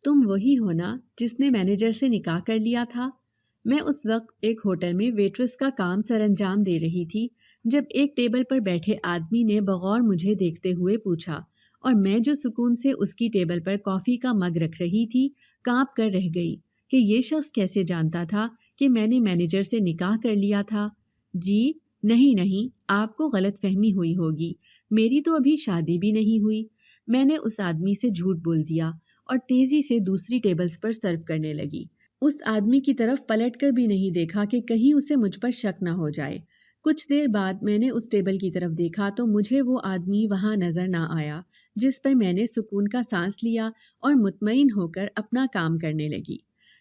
تم وہی ہو نا جس نے مینیجر سے نکاح کر لیا تھا؟ میں اس وقت ایک ہوٹل میں ویٹرس کا کام سر انجام دے رہی تھی جب ایک ٹیبل پر بیٹھے آدمی نے بغور مجھے دیکھتے ہوئے پوچھا، اور میں جو سکون سے اس کی ٹیبل پر کافی کا مگ رکھ رہی تھی کانپ کر رہ گئی کہ یہ شخص کیسے جانتا تھا کہ میں نے مینیجر سے نکاح کر لیا تھا۔ جی نہیں، آپ کو غلط فہمی ہوئی ہوگی، میری تو ابھی شادی بھی نہیں ہوئی۔ میں نے اس آدمی سے جھوٹ بول دیا اور تیزی سے دوسری ٹیبلز پر سرو کرنے لگی۔ اس آدمی کی طرف پلٹ کر بھی نہیں دیکھا کہ کہیں اسے مجھ پر شک نہ ہو جائے۔ کچھ دیر بعد میں نے اس ٹیبل کی طرف دیکھا تو مجھے وہ آدمی وہاں نظر نہ آیا جس پر میں نے سکون کا سانس لیا اور مطمئن ہو کر اپنا کام کرنے لگی۔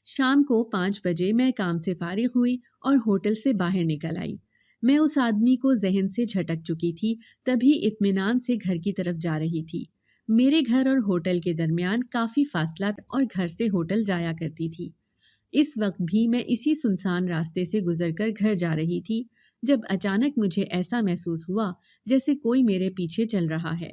شام کو 5 بجے میں کام سے فارغ ہوئی اور ہوٹل سے باہر نکل آئی۔ میں اس آدمی کو ذہن سے جھٹک چکی تھی، تبھی اطمینان سے گھر کی طرف جا رہی تھی۔ میرے گھر اور ہوٹل کے درمیان کافی فاصلہ اور گھر سے ہوٹل جایا کرتی تھی۔ اس وقت بھی میں اسی سنسان راستے سے گزر کر گھر جا رہی تھی جب اچانک مجھے ایسا محسوس ہوا جیسے کوئی میرے پیچھے چل رہا ہے۔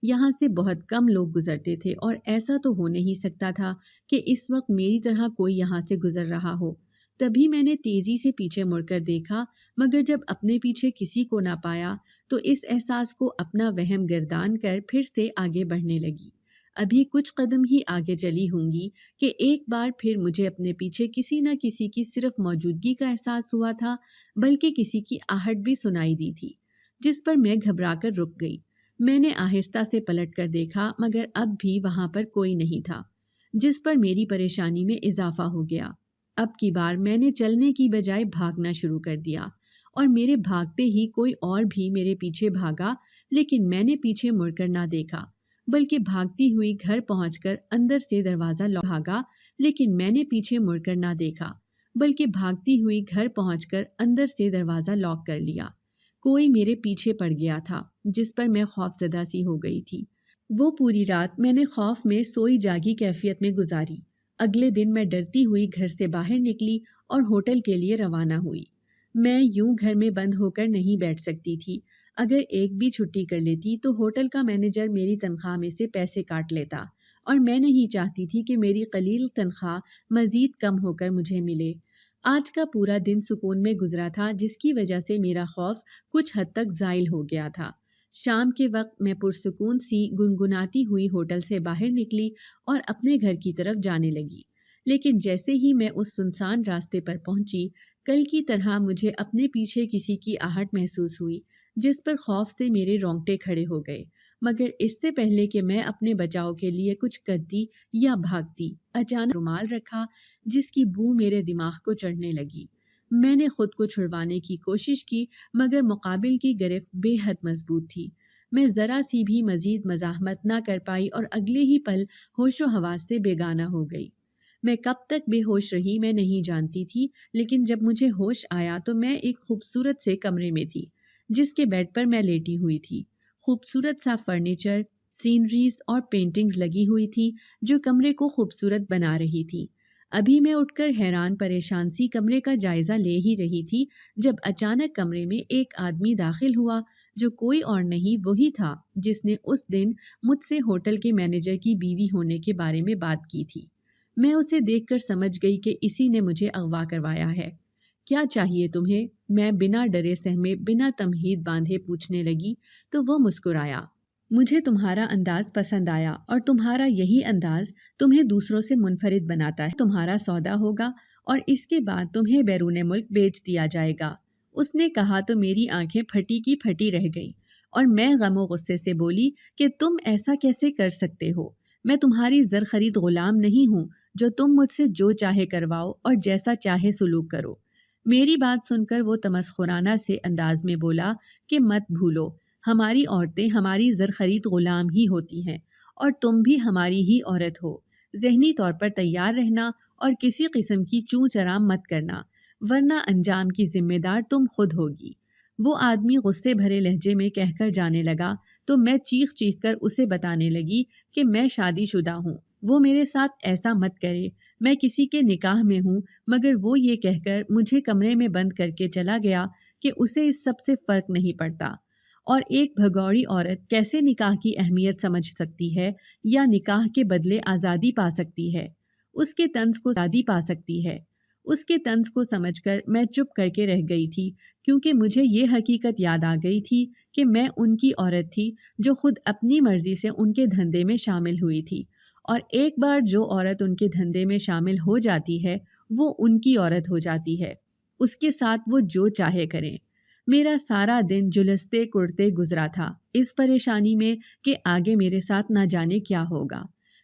یہاں سے بہت کم لوگ گزرتے تھے اور ایسا تو ہو نہیں سکتا تھا کہ اس وقت میری طرح کوئی یہاں سے گزر رہا ہو۔ تبھی میں نے تیزی سے پیچھے مڑ کر دیکھا، مگر جب اپنے پیچھے کسی کو نہ پایا تو اس احساس کو اپنا وہم گردان کر پھر سے آگے بڑھنے لگی۔ ابھی کچھ قدم ہی آگے چلی ہوں گی کہ ایک بار پھر مجھے اپنے پیچھے کسی نہ کسی کی صرف موجودگی کا احساس ہوا تھا، بلکہ کسی کی آہٹ بھی سنائی دی تھی، جس پر میں گھبرا کر رک گئی۔ میں نے آہستہ سے پلٹ کر دیکھا مگر اب بھی وہاں پر کوئی نہیں تھا، جس پر میری پریشانی میں اضافہ ہو گیا۔ اب کی بار میں نے چلنے کی بجائے بھاگنا شروع کر دیا، اور میرے بھاگتے ہی کوئی اور بھی میرے پیچھے بھاگا، لیکن میں نے پیچھے مڑ کر نہ دیکھا، بلکہ بھاگتی ہوئی گھر پہنچ کر اندر سے دروازہ بھاگا، لیکن میں نے پیچھے مڑ کر نہ دیکھا، بلکہ بھاگتی ہوئی گھر پہنچ کر اندر سے دروازہ لاک کر لیا۔ کوئی میرے پیچھے پڑ گیا تھا، جس پر میں خوف زدہ سی ہو گئی تھی۔ وہ پوری رات میں نے خوف میں سوئی جاگی کیفیت میں گزاری۔ اگلے دن میں ڈرتی ہوئی گھر سے باہر نکلی اور ہوٹل کے لیے روانہ ہوئی۔ میں یوں گھر میں بند ہو کر نہیں بیٹھ سکتی تھی۔ اگر ایک بھی چھٹی کر لیتی تو ہوٹل کا مینیجر میری تنخواہ میں سے پیسے کاٹ لیتا، اور میں نہیں چاہتی تھی کہ میری قلیل تنخواہ مزید کم ہو کر مجھے ملے۔ آج کا پورا دن سکون میں گزرا تھا، جس کی وجہ سے میرا خوف کچھ حد تک زائل ہو گیا تھا۔ شام کے وقت میں پرسکون سی گنگناتی ہوئی ہوٹل سے باہر نکلی اور اپنے گھر کی طرف جانے لگی، لیکن جیسے ہی میں اس سنسان راستے پر پہنچی، کل کی طرح مجھے اپنے پیچھے کسی کی آہٹ محسوس ہوئی، جس پر خوف سے میرے رونگٹے کھڑے ہو گئے۔ مگر اس سے پہلے کہ میں اپنے بچاؤ کے لیے کچھ کرتی یا بھاگتی، اچانک رومال رکھا جس کی بو میرے دماغ کو چڑھنے لگی۔ میں نے خود کو چھڑوانے کی کوشش کی، مگر مقابل کی گرفت بے حد مضبوط تھی۔ میں ذرا سی بھی مزید مزاحمت نہ کر پائی اور اگلے ہی پل ہوش و حواس سے بیگانہ ہو گئی۔ میں کب تک بے ہوش رہی میں نہیں جانتی تھی، لیکن جب مجھے ہوش آیا تو میں ایک خوبصورت سے کمرے میں تھی، جس کے بیڈ پر میں لیٹی ہوئی تھی۔ خوبصورت سا فرنیچر، سینریز اور پینٹنگز لگی ہوئی تھی جو کمرے کو خوبصورت بنا رہی تھی۔ ابھی میں اٹھ کر حیران پریشان سی کمرے کا جائزہ لے ہی رہی تھی جب اچانک کمرے میں ایک آدمی داخل ہوا، جو کوئی اور نہیں وہی تھا جس نے اس دن مجھ سے ہوٹل کے مینیجر کی بیوی ہونے کے بارے میں بات کی تھی۔ میں اسے دیکھ کر سمجھ گئی کہ اسی نے مجھے اغوا کروایا ہے۔ کیا چاہیے تمہیں؟ میں بنا ڈرے سہمے بنا تمہید باندھے پوچھنے لگی تو وہ مسکرایا۔ مجھے تمہارا انداز پسند آیا، اور تمہارا یہی انداز تمہیں دوسروں سے منفرد بناتا ہے۔ تمہارا سودا ہوگا اور اس کے بعد تمہیں بیرون ملک بیچ دیا جائے گا۔ اس نے کہا تو میری آنکھیں پھٹی کی پھٹی رہ گئیں، اور میں غم و غصے سے بولی کہ تم ایسا کیسے کر سکتے ہو؟ میں تمہاری زر خرید غلام نہیں ہوں جو تم مجھ سے جو چاہے کرواؤ اور جیسا چاہے سلوک کرو۔ میری بات سن کر وہ تمسخرانہ سے انداز میں بولا کہ مت بھولو، ہماری عورتیں ہماری زر خرید غلام ہی ہوتی ہیں، اور تم بھی ہماری ہی عورت ہو۔ ذہنی طور پر تیار رہنا اور کسی قسم کی چوں چرام مت کرنا، ورنہ انجام کی ذمہ دار تم خود ہوگی۔ وہ آدمی غصے بھرے لہجے میں کہہ کر جانے لگا تو میں چیخ چیخ کر اسے بتانے لگی کہ میں شادی شدہ ہوں، وہ میرے ساتھ ایسا مت کرے، میں کسی کے نکاح میں ہوں۔ مگر وہ یہ کہہ کر مجھے کمرے میں بند کر کے چلا گیا کہ اسے اس سب سے فرق نہیں پڑتا، اور ایک بھگوڑی عورت کیسے نکاح کی اہمیت سمجھ سکتی ہے یا نکاح کے بدلے آزادی پا سکتی ہے، اس کے طنز کو آزادی پا سکتی ہے۔ اس کے طنز کو سمجھ کر میں چپ کر کے رہ گئی تھی، کیونکہ مجھے یہ حقیقت یاد آ گئی تھی کہ میں ان کی عورت تھی جو خود اپنی مرضی سے ان کے دھندے میں شامل ہوئی تھی، اور ایک بار جو عورت ان کے دھندے میں شامل ہو جاتی ہے وہ ان کی عورت ہو جاتی ہے، اس کے ساتھ وہ جو چاہے کریں۔ میرا سارا دن جلستے کڑتے گزرا تھا، اس پریشانی میں کہ آگے میرے ساتھ نہ جانے کیا ہوگا۔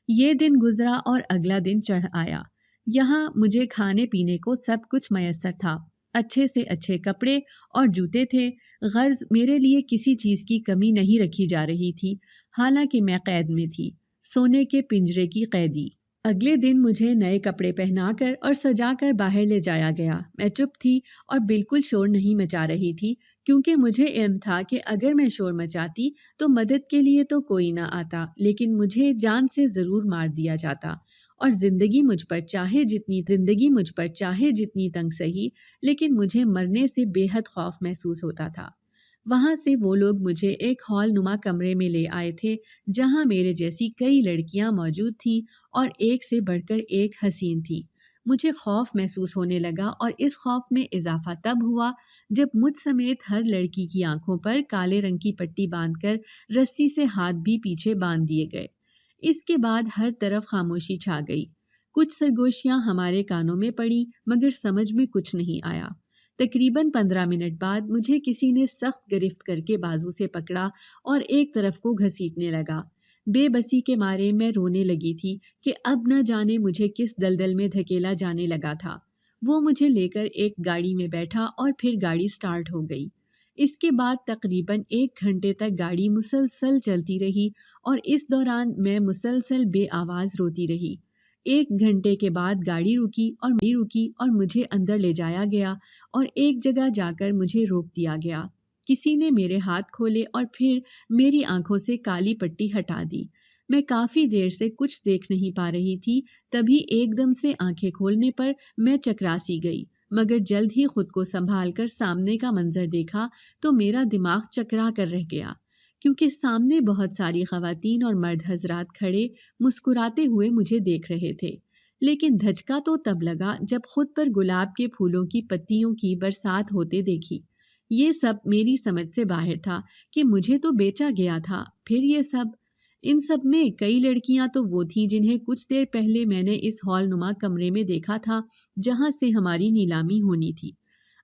یہ دن گزرا اور اگلا دن چڑھ آیا۔ یہاں مجھے کھانے پینے کو سب کچھ میسر تھا، اچھے سے اچھے کپڑے اور جوتے تھے، غرض میرے لیے کسی چیز کی کمی نہیں رکھی جا رہی تھی، حالانکہ میں قید میں تھی، سونے کے پنجرے کی قیدی۔ اگلے دن مجھے نئے کپڑے پہنا کر اور سجا کر باہر لے جایا گیا۔ میں چپ تھی اور بالکل شور نہیں مچا رہی تھی، کیونکہ مجھے علم تھا کہ اگر میں شور مچاتی تو مدد کے لیے تو کوئی نہ آتا، لیکن مجھے جان سے ضرور مار دیا جاتا، اور زندگی مجھ پر چاہے جتنی تنگ سہی، لیکن مجھے مرنے سے بے حد خوف محسوس ہوتا تھا۔ وہاں سے وہ لوگ مجھے ایک ہال نما کمرے میں لے آئے تھے، جہاں میرے جیسی کئی لڑکیاں موجود تھیں اور ایک سے بڑھ کر ایک حسین تھی۔ مجھے خوف محسوس ہونے لگا، اور اس خوف میں اضافہ تب ہوا جب مجھ سمیت ہر لڑکی کی آنکھوں پر کالے رنگ کی پٹی باندھ کر رسی سے ہاتھ بھی پیچھے باندھ دیے گئے۔ اس کے بعد ہر طرف خاموشی چھا گئی۔ کچھ سرگوشیاں ہمارے کانوں میں پڑی، مگر سمجھ میں کچھ نہیں آیا۔ تقریباً 15 منٹ بعد مجھے کسی نے سخت گرفت کر کے بازو سے پکڑا اور ایک طرف کو گھسیٹنے لگا۔ بے بسی کے مارے میں رونے لگی تھی کہ اب نہ جانے مجھے کس دلدل میں دھکیلا جانے لگا تھا۔ وہ مجھے لے کر ایک گاڑی میں بیٹھا اور پھر گاڑی سٹارٹ ہو گئی۔ اس کے بعد تقریباً 1 گھنٹے تک گاڑی مسلسل چلتی رہی، اور اس دوران میں مسلسل بے آواز روتی رہی۔ 1 گھنٹے کے بعد گاڑی رکی اور مجھے اندر لے جایا گیا، اور ایک جگہ جا کر مجھے روک دیا گیا۔ کسی نے میرے ہاتھ کھولے اور پھر میری آنکھوں سے کالی پٹی ہٹا دی۔ میں کافی دیر سے کچھ دیکھ نہیں پا رہی تھی، تبھی ایک دم سے آنکھیں کھولنے پر میں چکراسی گئی، مگر جلد ہی خود کو سنبھال کر سامنے کا منظر دیکھا تو میرا دماغ چکرا کر رہ گیا، کیونکہ سامنے بہت ساری خواتین اور مرد حضرات کھڑے مسکراتے ہوئے مجھے دیکھ رہے تھے۔ لیکن دھچکا تو تب لگا جب خود پر گلاب کے پھولوں کی پتیوں کی برسات ہوتے دیکھی۔ یہ سب میری سمجھ سے باہر تھا کہ مجھے تو بیچا گیا تھا۔ پھر یہ سب، ان سب میں کئی لڑکیاں تو وہ تھیں جنہیں کچھ دیر پہلے میں نے اس ہال نما کمرے میں دیکھا تھا جہاں سے ہماری نیلامی ہونی تھی۔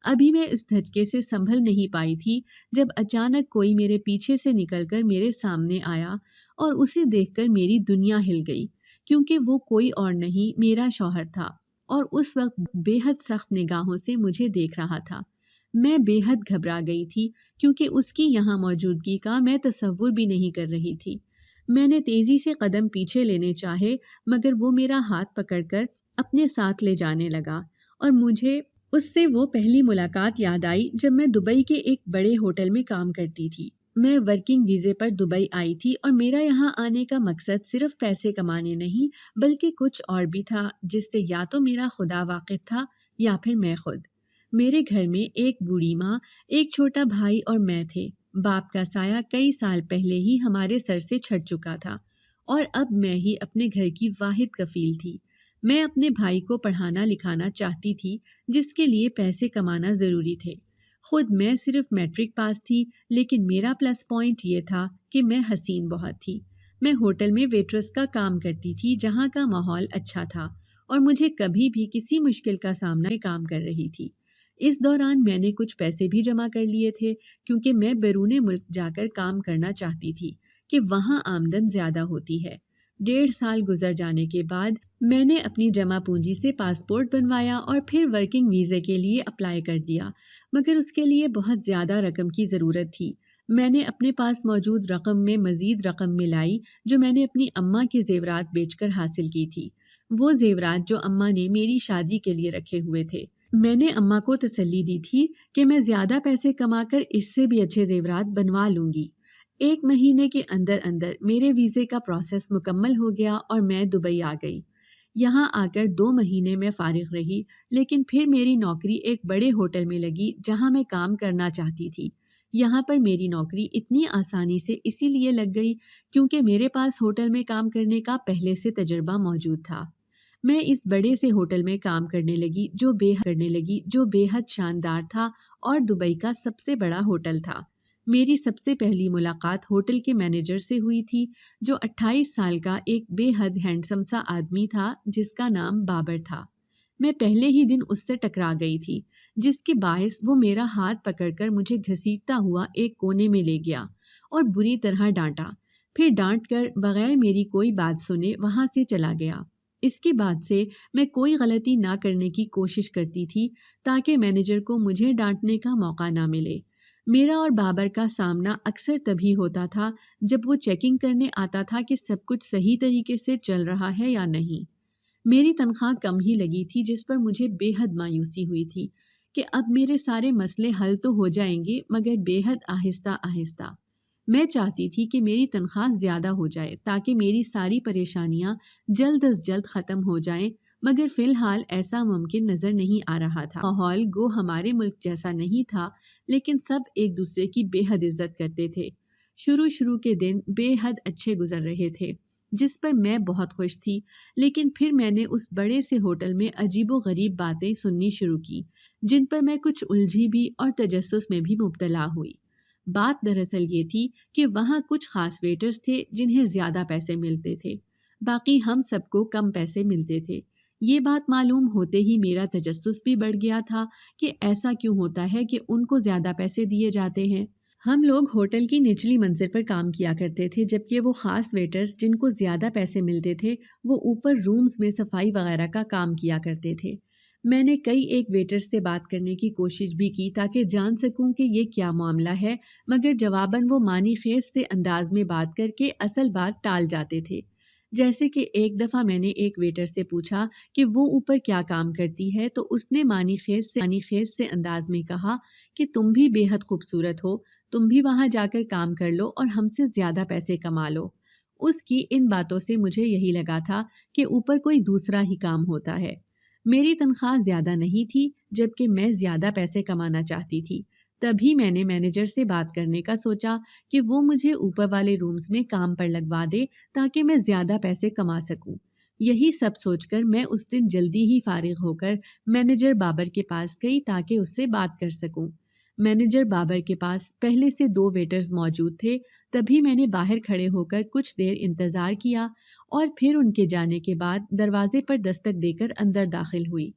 ابھی میں اس دھچکے سے سنبھل نہیں پائی تھی جب اچانک کوئی میرے پیچھے سے نکل کر میرے سامنے آیا، اور اسے دیکھ کر میری دنیا ہل گئی، کیونکہ وہ کوئی اور نہیں، میرا شوہر تھا، اور اس وقت بے حد سخت نگاہوں سے مجھے دیکھ رہا تھا۔ میں بے حد گھبرا گئی تھی، کیونکہ اس کی یہاں موجودگی کا میں تصور بھی نہیں کر رہی تھی۔ میں نے تیزی سے قدم پیچھے لینے چاہے، مگر وہ میرا ہاتھ پکڑ کر اپنے ساتھ لے جانے لگا، اور مجھے اس سے وہ پہلی ملاقات یاد آئی جب میں دبئی کے ایک بڑے ہوٹل میں کام کرتی تھی۔ میں ورکنگ ویزے پر دبئی آئی تھی، اور میرا یہاں آنے کا مقصد صرف پیسے کمانے نہیں بلکہ کچھ اور بھی تھا، جس سے یا تو میرا خدا واقف تھا یا پھر میں خود۔ میرے گھر میں ایک بوڑھی ماں، ایک چھوٹا بھائی اور میں تھے۔ باپ کا سایہ کئی سال پہلے ہی ہمارے سر سے چھٹ چکا تھا، اور اب میں ہی اپنے گھر کی واحد کفیل تھی۔ میں اپنے بھائی کو پڑھانا لکھانا چاہتی تھی، جس کے لیے پیسے کمانا ضروری تھے۔ خود میں صرف میٹرک پاس تھی، لیکن میرا پلس پوائنٹ یہ تھا کہ میں حسین بہت تھی۔ میں ہوٹل میں ویٹرس کا کام کرتی تھی، جہاں کا ماحول اچھا تھا، اور مجھے کبھی بھی کسی مشکل کا سامنا میں کام کر رہی تھی۔ اس دوران میں نے کچھ پیسے بھی جمع کر لیے تھے، کیونکہ میں بیرون ملک جا کر کام کرنا چاہتی تھی کہ وہاں آمدن زیادہ ہوتی ہے۔ 1.5 سال گزر جانے کے بعد میں نے اپنی جمع پونجی سے پاسپورٹ بنوایا اور پھر ورکنگ ویزے کے لیے اپلائی کر دیا، مگر اس کے لیے بہت زیادہ رقم کی ضرورت تھی۔ میں نے اپنے پاس موجود رقم میں مزید رقم ملائی جو میں نے اپنی اماں کے زیورات بیچ کر حاصل کی تھی، وہ زیورات جو اماں نے میری شادی کے لیے رکھے ہوئے تھے۔ میں نے اماں کو تسلی دی تھی کہ میں زیادہ پیسے کما کر اس سے بھی اچھے زیورات بنوا لوں گی۔ 1 مہینے کے اندر اندر میرے ویزے کا پروسیس مکمل ہو گیا اور میں دبئی آ گئی۔ یہاں آ کر 2 مہینے میں فارغ رہی، لیکن پھر میری نوکری ایک بڑے ہوٹل میں لگی جہاں میں کام کرنا چاہتی تھی۔ یہاں پر میری نوکری اتنی آسانی سے اسی لیے لگ گئی کیونکہ میرے پاس ہوٹل میں کام کرنے کا پہلے سے تجربہ موجود تھا۔ میں اس بڑے سے ہوٹل میں کام کرنے لگی جو بے حد شاندار تھا اور دبئی کا سب سے بڑا ہوٹل تھا۔ میری سب سے پہلی ملاقات ہوٹل کے مینیجر سے ہوئی تھی، جو 28 سال کا ایک بے حد ہینڈسم سا آدمی تھا جس کا نام بابر تھا۔ میں پہلے ہی دن اس سے ٹکرا گئی تھی، جس کے باعث وہ میرا ہاتھ پکڑ کر مجھے گھسیٹتا ہوا ایک کونے میں لے گیا اور بری طرح ڈانٹا، پھر ڈانٹ کر بغیر میری کوئی بات سنے وہاں سے چلا گیا۔ اس کے بعد سے میں کوئی غلطی نہ کرنے کی کوشش کرتی تھی تاکہ مینیجر کو مجھے ڈانٹنے کا موقع نہ ملے۔ میرا اور بابر کا سامنا اکثر تبھی ہوتا تھا جب وہ چیکنگ کرنے آتا تھا کہ سب کچھ صحیح طریقے سے چل رہا ہے یا نہیں۔ میری تنخواہ کم ہی لگی تھی، جس پر مجھے بے حد مایوسی ہوئی تھی کہ اب میرے سارے مسئلے حل تو ہو جائیں گے مگر بے حد آہستہ آہستہ۔ میں چاہتی تھی کہ میری تنخواہ زیادہ ہو جائے تاکہ میری ساری پریشانیاں جلد از جلد ختم ہو جائیں، مگر فی الحال ایسا ممکن نظر نہیں آ رہا تھا۔ ماحول گو ہمارے ملک جیسا نہیں تھا، لیکن سب ایک دوسرے کی بے حد عزت کرتے تھے۔ شروع کے دن بے حد اچھے گزر رہے تھے، جس پر میں بہت خوش تھی، لیکن پھر میں نے اس بڑے سے ہوٹل میں عجیب و غریب باتیں سننی شروع کی، جن پر میں کچھ الجھی بھی اور تجسس میں بھی مبتلا ہوئی۔ بات دراصل یہ تھی کہ وہاں کچھ خاص ویٹرز تھے جنہیں زیادہ پیسے ملتے تھے، باقی ہم سب کو کم پیسے ملتے تھے۔ یہ بات معلوم ہوتے ہی میرا تجسس بھی بڑھ گیا تھا کہ ایسا کیوں ہوتا ہے کہ ان کو زیادہ پیسے دیے جاتے ہیں۔ ہم لوگ ہوٹل کی نچلی منزل پر کام کیا کرتے تھے، جبکہ وہ خاص ویٹرز جن کو زیادہ پیسے ملتے تھے وہ اوپر رومز میں صفائی وغیرہ کا کام کیا کرتے تھے۔ میں نے کئی ایک ویٹر سے بات کرنے کی کوشش بھی کی تاکہ جان سکوں کہ یہ کیا معاملہ ہے، مگر جواباً وہ معنی خیز سے انداز میں بات کر کے اصل بات ٹال جاتے تھے۔ جیسے کہ ایک دفعہ میں نے ایک ویٹر سے پوچھا کہ وہ اوپر کیا کام کرتی ہے، تو اس نے معنی خیز سے انداز میں کہا کہ تم بھی بے حد خوبصورت ہو، تم بھی وہاں جا کر کام کر لو اور ہم سے زیادہ پیسے کما لو۔ اس کی ان باتوں سے مجھے یہی لگا تھا کہ اوپر کوئی دوسرا ہی کام ہوتا ہے۔ میری تنخواہ زیادہ نہیں تھی، جبکہ میں زیادہ پیسے کمانا چاہتی تھی۔ تبھی میں نے مینیجر سے بات کرنے کا سوچا کہ وہ مجھے اوپر والے رومز میں کام پر لگوا دے تاکہ میں زیادہ پیسے کما سکوں۔ یہی سب سوچ کر میں اس دن جلدی ہی فارغ ہو کر مینیجر بابر کے پاس گئی تاکہ اس سے بات کر سکوں۔ مینیجر بابر کے پاس پہلے سے 2 ویٹرز موجود تھے، تبھی میں نے باہر کھڑے ہو کر کچھ دیر انتظار کیا اور پھر ان کے جانے کے بعد دروازے پر دستک دے کر اندر داخل ہوئی۔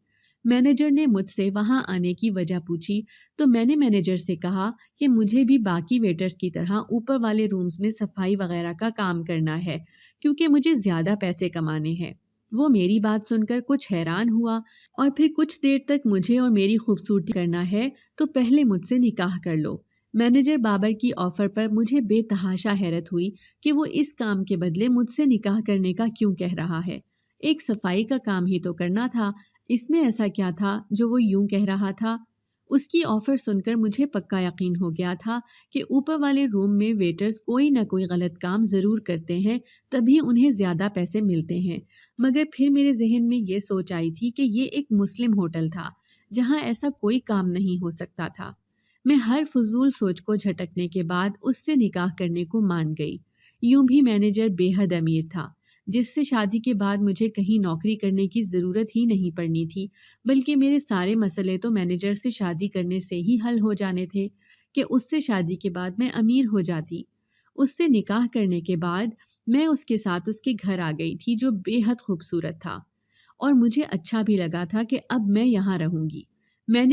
مینیجر نے مجھ سے وہاں آنے کی وجہ پوچھی تو میں نے مینیجر سے کہا کہ مجھے بھی باقی ویٹرز کی طرح اوپر والے رومز میں صفائی وغیرہ کا کام کرنا ہے کیونکہ مجھے زیادہ پیسے کمانے ہیں۔ وہ میری بات سن کر کچھ حیران ہوا اور پھر کچھ دیر تک مجھے اور میری خوبصورتی کرنا ہے تو پہلے مجھ سے نکاح کر لو۔ مینیجر بابر کی آفر پر مجھے بے تحاشا حیرت ہوئی کہ وہ اس کام کے بدلے مجھ سے نکاح کرنے کا کیوں کہہ رہا ہے۔ ایک صفائی کا کام ہی تو کرنا تھا، اس میں ایسا کیا تھا جو وہ یوں کہہ رہا تھا؟ اس کی آفر سن کر مجھے پکا یقین ہو گیا تھا کہ اوپر والے روم میں ویٹرز کوئی نہ کوئی غلط کام ضرور کرتے ہیں، تبھی انہیں زیادہ پیسے ملتے ہیں۔ مگر پھر میرے ذہن میں یہ سوچ آئی تھی کہ یہ ایک مسلم ہوٹل تھا جہاں ایسا کوئی کام نہیں ہو سکتا تھا۔ میں ہر فضول سوچ کو جھٹکنے کے بعد اس سے نکاح کرنے کو مان گئی۔ یوں بھی مینیجر بے حد امیر تھا، جس سے شادی کے بعد مجھے کہیں نوکری کرنے کی ضرورت ہی نہیں پڑنی تھی، بلکہ میرے سارے مسئلے تو مینیجر سے شادی کرنے سے ہی حل ہو جانے تھے کہ اس سے شادی کے بعد میں امیر ہو جاتی۔ اس سے نکاح کرنے کے بعد میں اس کے ساتھ اس کے گھر آ گئی تھی جو بے حد خوبصورت تھا، اور مجھے اچھا بھی لگا تھا کہ اب میں یہاں رہوں گی۔ میں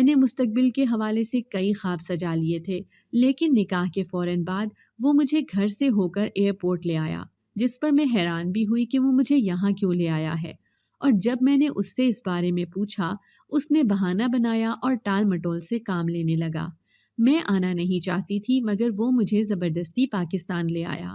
نے مستقبل کے حوالے سے کئی خواب سجا لیے تھے، لیکن نکاح کے فوراً بعد وہ مجھے گھر سے ہو کر ایئرپورٹ لے آیا، جس پر میں حیران بھی ہوئی کہ وہ مجھے یہاں کیوں لے آیا ہے۔ اور جب میں نے اس سے اس بارے میں پوچھا، اس نے بہانہ بنایا اور ٹال مٹول سے کام لینے لگا۔ میں آنا نہیں چاہتی تھی، مگر وہ مجھے زبردستی پاکستان لے آیا۔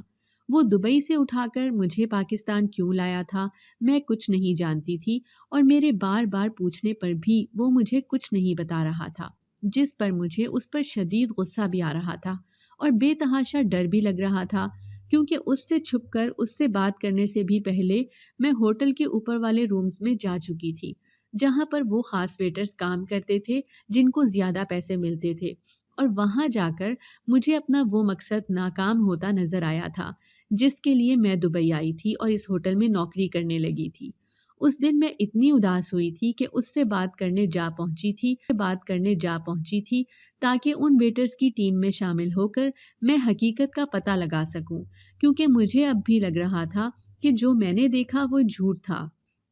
وہ دبئی سے اٹھا کر مجھے پاکستان کیوں لایا تھا میں کچھ نہیں جانتی تھی، اور میرے بار بار پوچھنے پر بھی وہ مجھے کچھ نہیں بتا رہا تھا، جس پر مجھے اس پر شدید غصہ بھی آ رہا تھا اور بے تحاشا ڈر بھی لگ رہا تھا، کیونکہ اس سے چھپ کر اس سے بات کرنے سے بھی پہلے میں ہوٹل کے اوپر والے رومز میں جا چکی تھی، جہاں پر وہ خاص ویٹرز کام کرتے تھے جن کو زیادہ پیسے ملتے تھے، اور وہاں جا کر مجھے اپنا وہ مقصد ناکام ہوتا نظر آیا تھا جس کے لیے میں دبئی آئی تھی اور اس ہوٹل میں نوکری کرنے لگی تھی۔ اس دن میں اتنی اداس ہوئی تھی کہ اس سے بات کرنے جا پہنچی تھی تاکہ ان ویٹرز کی ٹیم میں شامل ہو کر میں حقیقت کا پتہ لگا سکوں، کیونکہ مجھے اب بھی لگ رہا تھا کہ جو میں نے دیکھا وہ جھوٹ تھا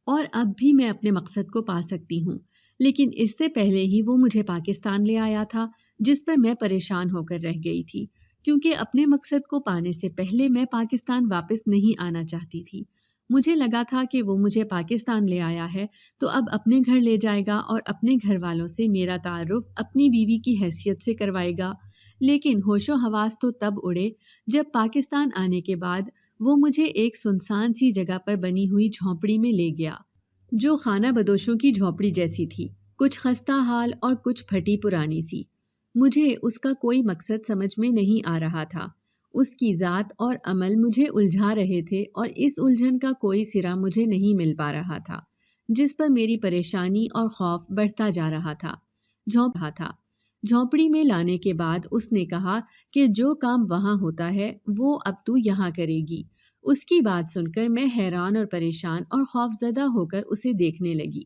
اور اب بھی میں اپنے مقصد کو پا سکتی ہوں۔ لیکن اس سے پہلے ہی وہ مجھے پاکستان لے آیا تھا، جس پر میں پریشان ہو کر رہ گئی تھی، کیونکہ اپنے مقصد کو پانے سے پہلے میں پاکستان واپس نہیں آنا چاہتی تھی۔ مجھے لگا تھا کہ وہ مجھے پاکستان لے آیا ہے تو اب اپنے گھر لے جائے گا اور اپنے گھر والوں سے میرا تعارف اپنی بیوی کی حیثیت سے کروائے گا، لیکن ہوش و حواس تو تب اڑے جب پاکستان آنے کے بعد وہ مجھے ایک سنسان سی جگہ پر بنی ہوئی جھونپڑی میں لے گیا، جو خانہ بدوشوں کی جھونپڑی جیسی تھی، کچھ خستہ حال اور کچھ پھٹی پرانی سی۔ مجھے اس کا کوئی مقصد سمجھ میں نہیں آ رہا تھا۔ اس کی ذات اور عمل مجھے الجھا رہے تھے اور اس الجھن کا کوئی سرا مجھے نہیں مل پا رہا تھا، جس پر میری پریشانی اور خوف بڑھتا جا رہا تھا۔ جھونپڑی میں لانے کے بعد اس نے کہا کہ جو کام وہاں ہوتا ہے وہ اب تو یہاں کرے گی۔ اس کی بات سن کر میں حیران اور پریشان اور خوفزدہ ہو کر اسے دیکھنے لگی،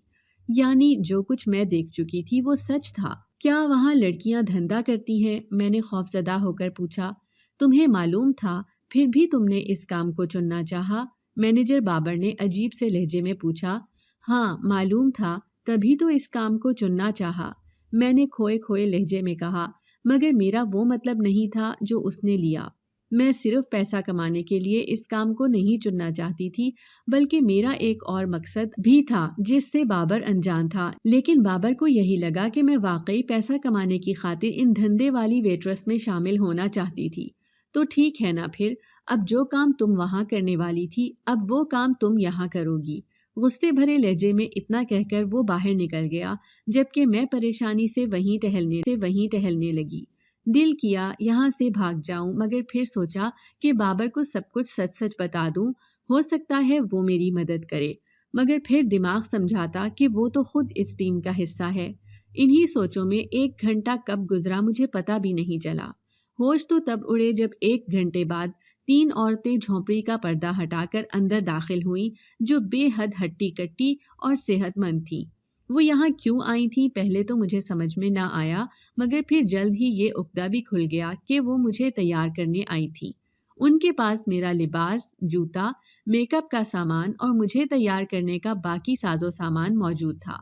یعنی جو کچھ میں دیکھ چکی تھی وہ سچ تھا۔ کیا وہاں لڑکیاں دھندا کرتی ہیں؟ میں نے خوفزدہ ہو کر پوچھا۔ تمہیں معلوم تھا پھر بھی تم نے اس کام کو چننا چاہا؟ مینیجر بابر نے عجیب سے لہجے میں پوچھا۔ ہاں معلوم تھا، تبھی تو اس کام کو چننا چاہا، میں نے کھوئے کھوئے لہجے میں کہا، مگر میرا وہ مطلب نہیں تھا جو اس نے لیا۔ میں صرف پیسہ کمانے کے لیے اس کام کو نہیں چننا چاہتی تھی، بلکہ میرا ایک اور مقصد بھی تھا جس سے بابر انجان تھا، لیکن بابر کو یہی لگا کہ میں واقعی پیسہ کمانے کی خاطر ان دھندے والی ویٹرس میں شامل ہونا چاہتی تھی۔ تو ٹھیک ہے نا پھر، اب جو کام تم وہاں کرنے والی تھی اب وہ کام تم یہاں کرو گی۔ غصے بھرے لہجے میں اتنا کہہ کر وہ باہر نکل گیا، جبکہ میں پریشانی سے وہیں ٹہلنے لگی۔ دل کیا یہاں سے بھاگ جاؤں، مگر پھر سوچا کہ بابر کو سب کچھ سچ سچ بتا دوں، ہو سکتا ہے وہ میری مدد کرے، مگر پھر دماغ سمجھاتا کہ وہ تو خود اس ٹیم کا حصہ ہے۔ انہی سوچوں میں 1 گھنٹہ کب گزرا مجھے پتہ بھی نہیں چلا۔ ہوش تو تب اڑے جب 1 گھنٹے بعد 3 عورتیں جھونپڑی کا پردہ ہٹا کر اندر داخل ہوئیں، جو بے حد ہٹی کٹی اور صحت مند تھیں۔ وہ یہاں کیوں آئی تھیں پہلے تو مجھے سمجھ میں نہ آیا، مگر پھر جلد ہی یہ عقدہ بھی کھل گیا کہ وہ مجھے تیار کرنے آئی تھیں۔ ان کے پاس میرا لباس، جوتا، میک اپ کا سامان اور مجھے تیار کرنے کا باقی ساز و سامان موجود تھا۔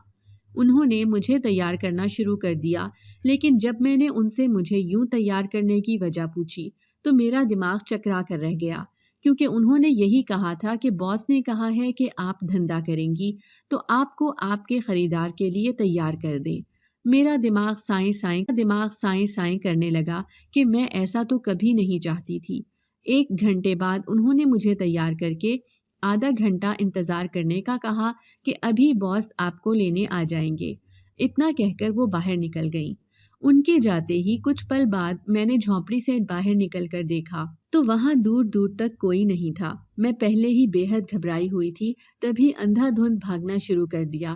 انہوں نے مجھے تیار کرنا شروع کر دیا، لیکن جب میں نے ان سے مجھے یوں تیار کرنے کی وجہ پوچھی تو میرا دماغ چکرا کر رہ گیا، کیونکہ انہوں نے یہی کہا تھا کہ باس نے کہا ہے کہ آپ دھندا کریں گی تو آپ کو آپ کے خریدار کے لیے تیار کر دیں۔ میرا دماغ سائیں سائیں کرنے لگا کہ میں ایسا تو کبھی نہیں چاہتی تھی۔ 1 گھنٹے بعد انہوں نے مجھے تیار کر کے آدھا گھنٹہ انتظار کرنے کا کہا کہ ابھی باس آپ کو لینے آ جائیں گے۔ اتنا کہہ کر وہ باہر نکل گئیں۔ ان کے جاتے ہی کچھ پل بعد میں نے جھونپڑی سے باہر نکل کر دیکھا تو وہاں دور دور تک کوئی نہیں تھا۔ میں پہلے ہی بے حد گھبرائی ہوئی تھی، تبھی اندھا دھند بھاگنا شروع کر دیا۔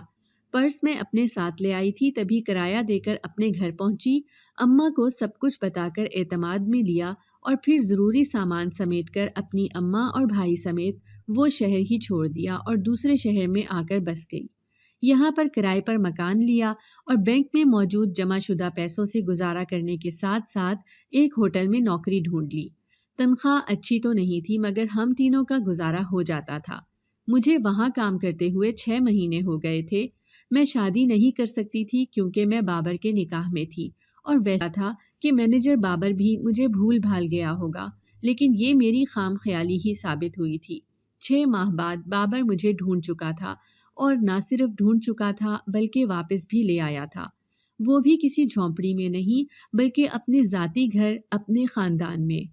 پرس میں اپنے ساتھ لے آئی تھی، تبھی کرایہ دے کر اپنے گھر پہنچی، اماں کو سب کچھ بتا کر اعتماد میں لیا اور پھر ضروری سامان سمیٹ کر اپنی اماں اور بھائی سمیت وہ شہر ہی چھوڑ دیا اور دوسرے شہر میں آ کر بس گئی۔ یہاں پر کرائے پر مکان لیا اور بینک میں موجود جمع شدہ پیسوں سے گزارا کرنے کے ساتھ ساتھ ایک ہوٹل میں نوکری ڈھونڈ لی۔ تنخواہ اچھی تو نہیں تھی، مگر ہم تینوں کا گزارا ہو جاتا تھا۔ مجھے وہاں کام کرتے ہوئے 6 مہینے ہو گئے تھے۔ میں شادی نہیں کر سکتی تھی کیونکہ میں بابر کے نکاح میں تھی، اور ویسا تھا کہ مینیجر بابر بھی مجھے بھول بھال گیا ہوگا، لیکن یہ میری خام خیالی ہی ثابت ہوئی تھی۔ 6 ماہ بعد بابر مجھے ڈھونڈ چکا تھا، اور نہ صرف ڈھونڈ چکا تھا بلکہ واپس بھی لے آیا تھا، وہ بھی کسی جھونپڑی میں نہیں بلکہ اپنے ذاتی گھر، اپنے خاندان میں۔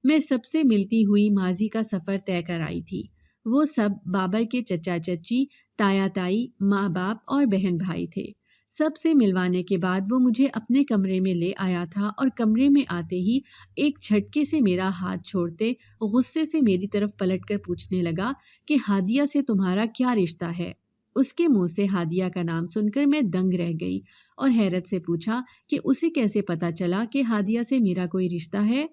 میں سب سے ملتی ہوئی ماضی کا سفر طے کر آئی تھی۔ وہ سب بابر کے چچا چچی، تایا تائی، ماں باپ اور بہن بھائی تھے۔ سب سے ملوانے کے بعد وہ مجھے اپنے کمرے میں لے آیا تھا، اور کمرے میں آتے ہی ایک جھٹکے سے میرا ہاتھ چھوڑتے غصے سے میری طرف پلٹ کر پوچھنے لگا کہ ہادیہ سے تمہارا کیا رشتہ ہے؟ اس کے منہ سے ہادیہ کا نام سن کر میں دنگ رہ گئی اور حیرت سے پوچھا کہ اسے کیسے پتا چلا کہ ہادیہ سے میرا کوئی رشتہ ہے؟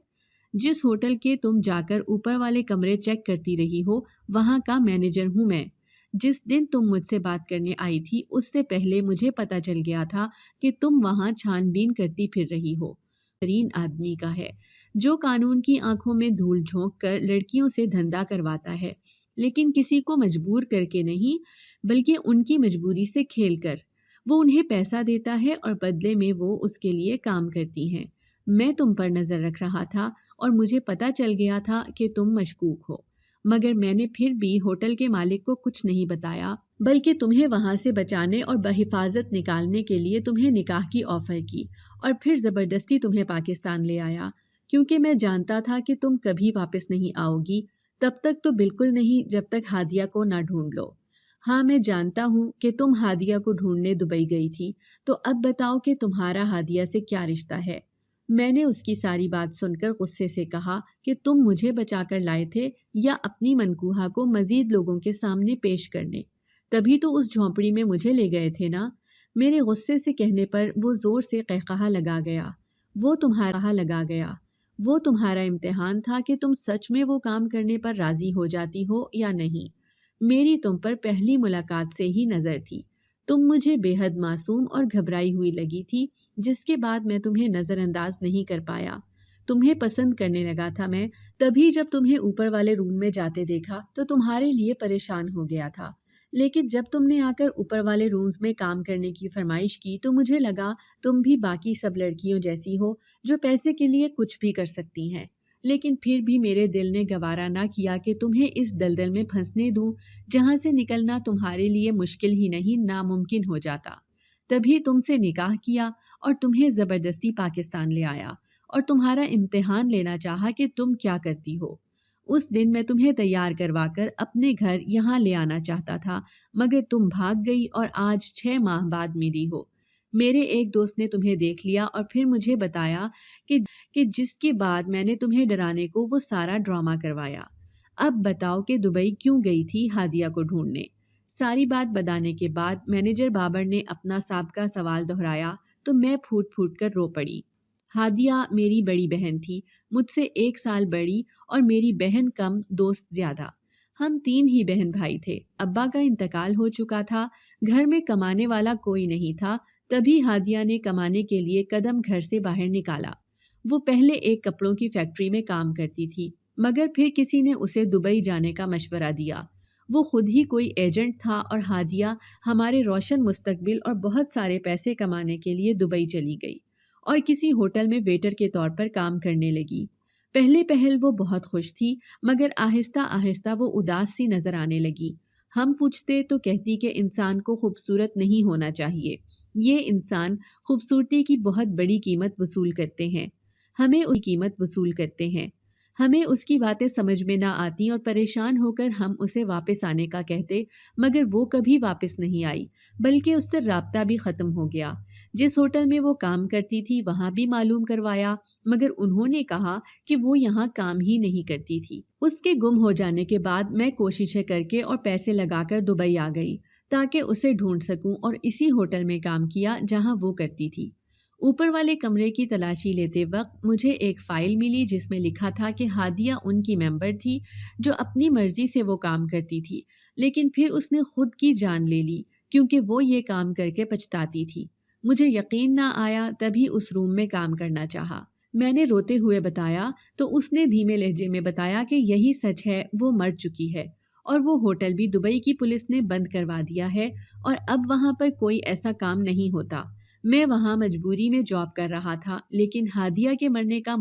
جس ہوٹل کے تم جا کر اوپر والے کمرے چیک کرتی رہی ہو وہاں کا مینیجر ہوں میں۔ جس دن تم مجھ سے بات کرنے آئی تھی اس سے پہلے مجھے پتا چل گیا تھا کہ تم وہاں چھان بین کرتی پھر رہی ہو۔ ترین آدمی کا ہے جو قانون کی آنکھوں میں دھول جھونک کر لڑکیوں سے دھندا کرواتا ہے، لیکن کسی کو مجبور کر کے نہیں بلکہ ان کی مجبوری سے کھیل کر۔ وہ انہیں پیسہ دیتا ہے اور بدلے میں وہ اس کے لیے کام کرتی ہیں۔ میں تم پر نظر رکھ رہا تھا اور مجھے پتا چل گیا تھا کہ تم مشکوک ہو، مگر میں نے پھر بھی ہوٹل کے مالک کو کچھ نہیں بتایا بلکہ تمہیں وہاں سے بچانے اور بحفاظت نکالنے کے لیے تمہیں نکاح کی آفر کی اور پھر زبردستی تمہیں پاکستان لے آیا، کیونکہ میں جانتا تھا کہ تم کبھی واپس نہیں آؤ گی، تب تک تو بالکل نہیں جب تک ہادیہ کو نہ ڈھونڈ لو۔ ہاں میں جانتا ہوں کہ تم ہادیہ کو ڈھونڈنے دبئی گئی تھی، تو اب بتاؤ کہ تمہارا ہادیہ سے کیا رشتہ ہے؟ میں نے اس کی ساری بات سن کر غصے سے کہا کہ تم مجھے بچا کر لائے تھے یا اپنی منکوہا کو مزید لوگوں کے سامنے پیش کرنے؟ تبھی تو اس جھونپڑی میں مجھے لے گئے تھے نا۔ میرے غصے سے کہنے پر وہ زور سے قہقہا لگا گیا۔ وہ تمہارا امتحان تھا کہ تم سچ میں وہ کام کرنے پر راضی ہو جاتی ہو یا نہیں۔ میری تم پر پہلی ملاقات سے ہی نظر تھی۔ تم مجھے بے حد معصوم اور گھبرائی ہوئی لگی تھی، جس کے بعد میں تمہیں نظر انداز نہیں کر پایا۔ تمہیں پسند کرنے لگا تھا میں، تبھی جب تمہیں اوپر والے روم میں جاتے دیکھا تو تمہارے لیے پریشان ہو گیا تھا، لیکن جب تم نے آ کر اوپر والے رومز میں کام کرنے کی فرمائش کی تو مجھے لگا تم بھی باقی سب لڑکیوں جیسی ہو جو پیسے کے لیے کچھ بھی کر سکتی ہیں، لیکن پھر بھی میرے دل نے گوارا نہ کیا کہ تمہیں اس دلدل میں پھنسنے دوں جہاں سے نکلنا تمہارے لیے مشکل ہی نہیں ناممکن ہو جاتا۔ تبھی تم سے نکاح کیا اور تمہیں زبردستی پاکستان لے آیا اور تمہارا امتحان لینا چاہا کہ تم کیا کرتی ہو۔ اس دن میں تمہیں تیار کروا کر اپنے گھر یہاں لے آنا چاہتا تھا، مگر تم بھاگ گئی اور آج 6 ماہ بعد ملی ہو۔ میرے ایک دوست نے تمہیں دیکھ لیا اور پھر مجھے بتایا کہ جس کے بعد میں نے تمہیں ڈرانے کو وہ سارا ڈرامہ کروایا۔ اب بتاؤ کہ دبئی کیوں گئی تھی ہادیہ کو ڈھونڈنے؟ ساری بات بتانے کے بعد مینیجر بابر نے اپنا سابقہ سوال دہرایا تو میں پھوٹ پھوٹ کر رو پڑی۔ ہادیہ میری بڑی بہن تھی، مجھ سے 1 سال بڑی اور میری بہن کم دوست زیادہ۔ ہم 3 ہی بہن بھائی تھے۔ ابا کا انتقال ہو چکا تھا، گھر میں کمانے والا کوئی نہیں تھا، تبھی ہادیہ نے کمانے کے لیے قدم گھر سے باہر نکالا۔ وہ پہلے ایک کپڑوں کی فیکٹری میں کام کرتی تھی، مگر پھر کسی نے اسے دبئی جانے کا مشورہ دیا۔ وہ خود ہی کوئی ایجنٹ تھا اور ہادیہ ہمارے روشن مستقبل اور بہت سارے پیسے کمانے کے لیے دبئی چلی گئی اور کسی ہوٹل میں ویٹر کے طور پر کام کرنے لگی۔ پہل وہ بہت خوش تھی، مگر آہستہ آہستہ وہ اداس سی نظر آنے لگی۔ ہم پوچھتے تو کہتی کہ انسان کو خوبصورت نہیں ہونا چاہیے، یہ انسان خوبصورتی کی بہت بڑی قیمت وصول کرتے ہیں، ہمیں اس کی باتیں سمجھ میں نہ آتی اور پریشان ہو کر ہم اسے واپس آنے کا کہتے، مگر وہ کبھی واپس نہیں آئی، بلکہ اس سے رابطہ بھی ختم ہو گیا۔ جس ہوٹل میں وہ کام کرتی تھی وہاں بھی معلوم کروایا، مگر انہوں نے کہا کہ وہ یہاں کام ہی نہیں کرتی تھی۔ اس کے گم ہو جانے کے بعد میں کوششیں کر کے اور پیسے لگا کر دبئی آ گئی تاکہ اسے ڈھونڈ سکوں اور اسی ہوٹل میں کام کیا جہاں وہ کرتی تھی۔ اوپر والے کمرے کی تلاشی لیتے وقت مجھے ایک فائل ملی جس میں لکھا تھا کہ ہادیہ ان کی ممبر تھی جو اپنی مرضی سے وہ کام کرتی تھی، لیکن پھر اس نے خود کی جان لے لی کیونکہ وہ یہ کام کر کے پچھتاتی تھی۔ مجھے یقین نہ آیا، تبھی اس روم میں کام کرنا چاہا۔ میں نے روتے ہوئے بتایا تو اس نے دھیمے لہجے میں بتایا کہ یہی سچ ہے، وہ مر چکی ہے اور وہ ہوٹل بھی دبئی کی پولیس نے بند کروا دیا ہے اور اب وہاں پر کوئی ایسا کام نہیں ہوتا۔ میں وہاں مجبوری میں جاب کر رہا تھا، لیکن ہادیہ کے مرنے کا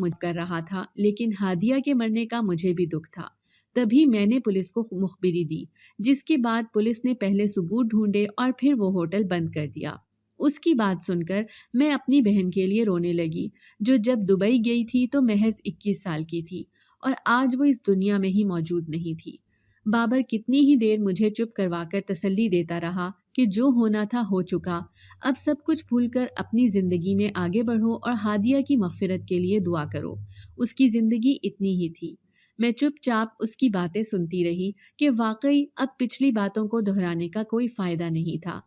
مجھے بھی دکھ تھا۔ تبھی میں نے پولیس کو مخبری دی، جس کے بعد پولیس نے پہلے ثبوت ڈھونڈے اور پھر وہ ہوٹل بند کر دیا۔ اس کی بات سن کر میں اپنی بہن کے لیے رونے لگی، جو جب دبئی گئی تھی تو محض 21 سال کی تھی اور آج وہ اس دنیا میں ہی موجود نہیں تھی۔ بابر کتنی ہی دیر مجھے چپ کروا کر تسلی دیتا رہا کہ جو ہونا تھا ہو چکا، اب سب کچھ بھول کر اپنی زندگی میں آگے بڑھو اور ہادیہ کی مغفرت کے لیے دعا کرو، اس کی زندگی اتنی ہی تھی۔ میں چپ چاپ اس کی باتیں سنتی رہی کہ واقعی اب پچھلی باتوں کو دہرانے کا کوئی فائدہ نہیں تھا۔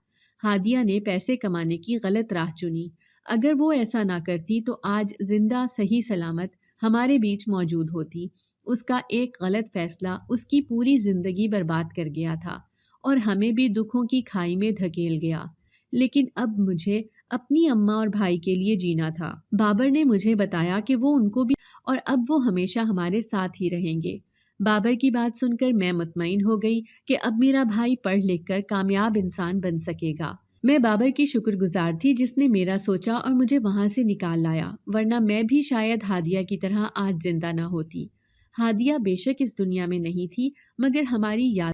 ہادیہ نے پیسے کمانے کی غلط راہ چنی۔ اگر وہ ایسا نہ کرتی تو آج زندہ صحیح سلامت ہمارے بیچ موجود ہوتی۔ اس کا ایک غلط فیصلہ اس کی پوری زندگی برباد کر گیا تھا اور ہمیں بھی دکھوں کی کھائی میں دھکیل گیا۔ لیکن اب مجھے اپنی اماں اور بھائی کے لیے جینا تھا۔ بابر نے مجھے بتایا کہ وہ ان کو بھی اور اب وہ ہمیشہ ہمارے ساتھ ہی رہیں گے۔ بابر کی بات سن کر میں مطمئن ہو گئی کہ اب میرا بھائی پڑھ لکھ کر کامیاب انسان بن سکے گا۔ میں بابر کی شکر گزار تھی جس نے میرا سوچا اور مجھے وہاں سے نکال لایا، ورنہ میں بھی شاید ہادیہ کی طرح آج زندہ نہ ہوتی۔ ہادیہ بے شک اس دنیا میں نہیں تھی، مگر ہماری یاد